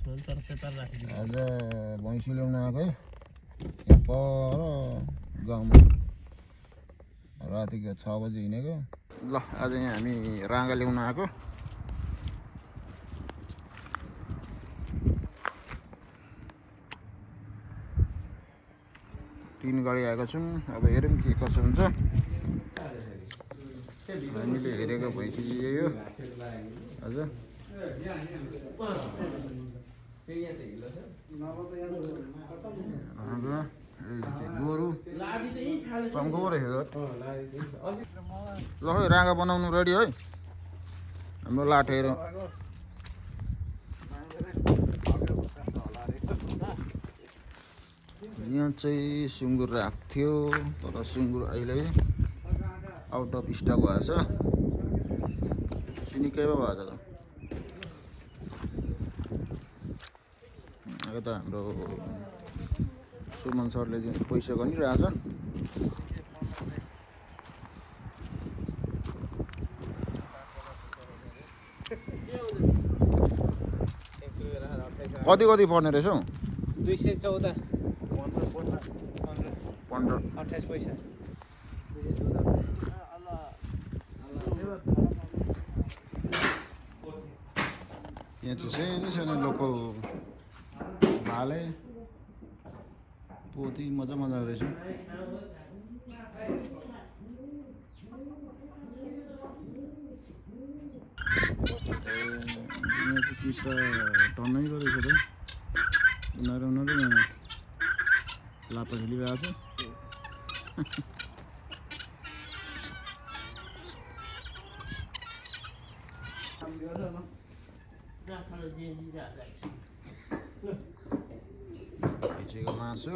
आज भैँसी ल्याउन आएको है यहाँ पर गाउँमा रातिको 6 बजी हिँडेको ल आज यहाँ हामी राँगा ल्याउन आएको तीन गाडी आएको छौँ अब हेरौँ के कसो हुन्छ हामीले हेरेको भैँसी यो आज गोरु चम्को रहेछ ल है राँगा बनाउनु रेडी है हाम्रो लाठेहरू यहाँ चाहिँ सुँगुर राखेको थियो तर सुँगुर अहिले आउट अफ स्टक भएछ निकै पो भएछ त यता हाम्रो सुमन सरले चाहिँ पैसा गनिरहेछ कति कति पर्ने रहेछ हौ 214 15 28 पैसा यहाँ चाहिँ सानो सानो लोकल भाले पोथी मजा मजा रहेछ चित्त टन्नै गरेछ त उनीहरू यहाँ लापा खेलिरहेछ पिछेको मासु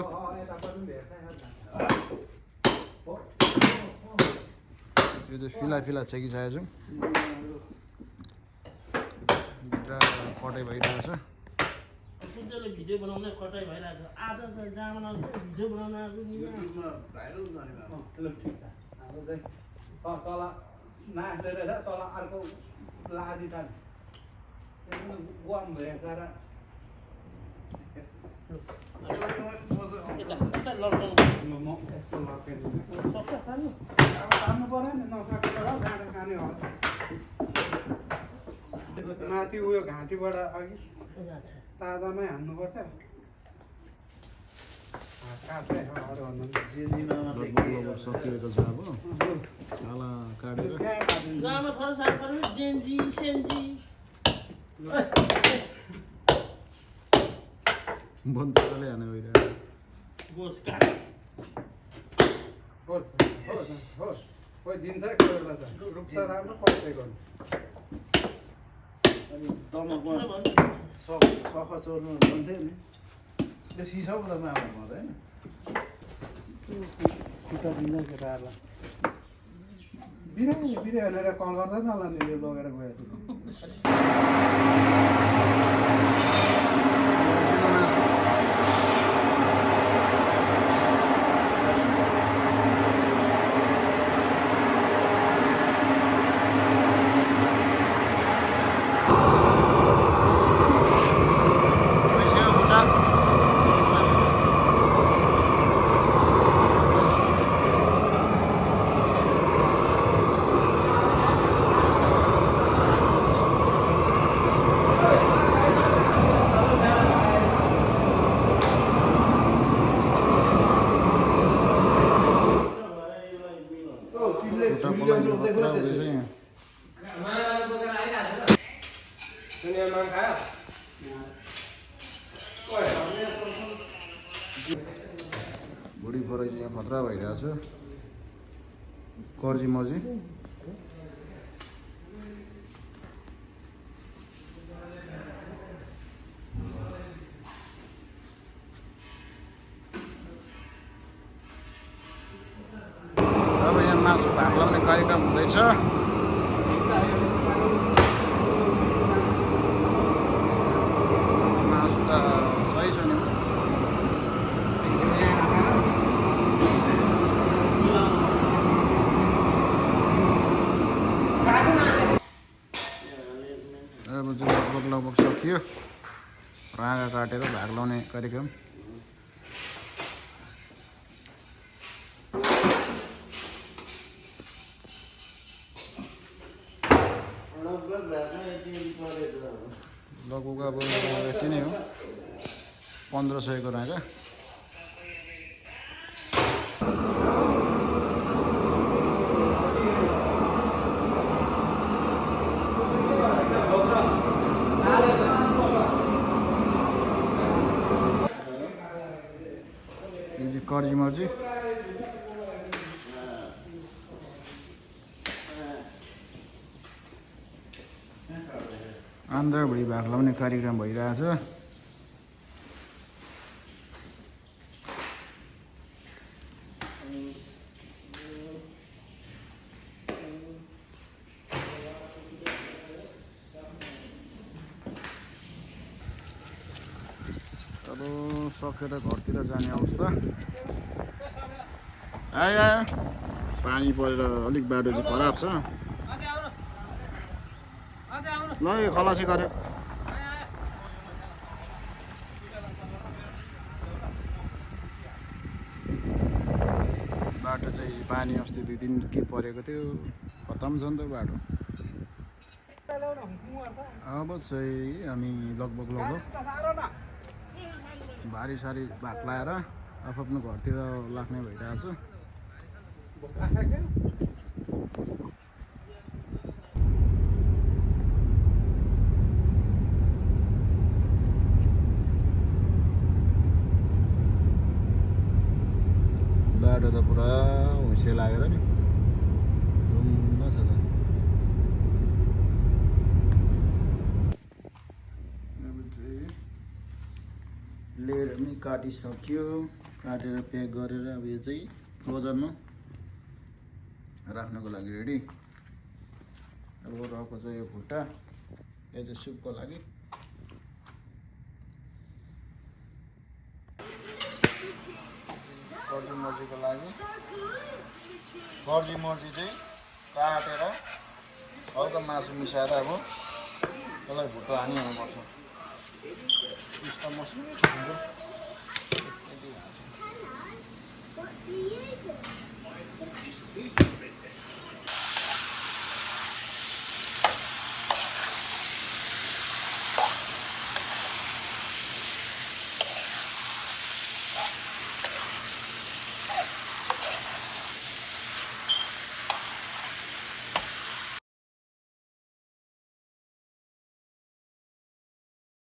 यो चाहिँ फिला छेकिसकेको छौँ भित्र कटाइ भइरहेछ भिडियो बनाउन कटाइ भइरहेछ आज त जामा भिडियो बनाउन आएको नि भाइरल तल नाच्दै रहेछ तल अर्को लादी छ गुवाम भएको माथि उयो घाँटीबाट अघि ताजामै हान्नुपर्छ सकिएको छ अब छाला काटेर बन्चले हाने भइरहेको खोइ दिन्छ रुख त राम्रो पक्रेको सख चोर्नु भन्थ्यो नि त्यो सिसा पो त मामा होइन खुट्टा दिन्छ केटाहरूलाई बिरायो भनेर कल गर्दा नलाने यो लगेर गएको बुढी फराइ चाहिँ यहाँ खतरा भइरहेछ कर्जी मर्जी अब यहाँ मासु भात लगाउने कार्यक्रम हुँदैछ मासु त सही छ नि लगभग सकियो राँगा काटेर भाग लाउने कार्यक्रम। लगभग अब यति नै हो, 1500 को राँगा। कर्जी मर्जी आन्ध्रभुँडी भाग लाउने कार्यक्रम भइरहेछ। अब सकेर घरतिर जाने अवस्था आयो। पानी परेर अलिक बाटो चाहिँ खराब छ। ल यो खलासी गर्यो। बाटो चाहिँ पानी अस्ति 2 दिन के परेको थियो, खतम छ नि त बाटो। अब चाहिँ हामी लगभग भारी सारी भाग लाएर आफ्नो घरतिर लाग्ने भइरहेछ। बाटो त पुरा हुसे लागेर नि धुम्म छ त। लिएर पनि काटिसक्यो, काटेर प्याक गरेर अब यो चाहिँ फ्रोजनमा राख्नको लागि रेडी। अब रहेको चाहिँ यो भुट्टा, यो चाहिँ सुपको लागि। कर्जी मर्जीको लागि कर्जी मर्जी चाहिँ काटेर हल्का मासु मिसाएर अब त्यसलाई भुट्टा हानिहाल्नुपर्छ। पिस्ता मसला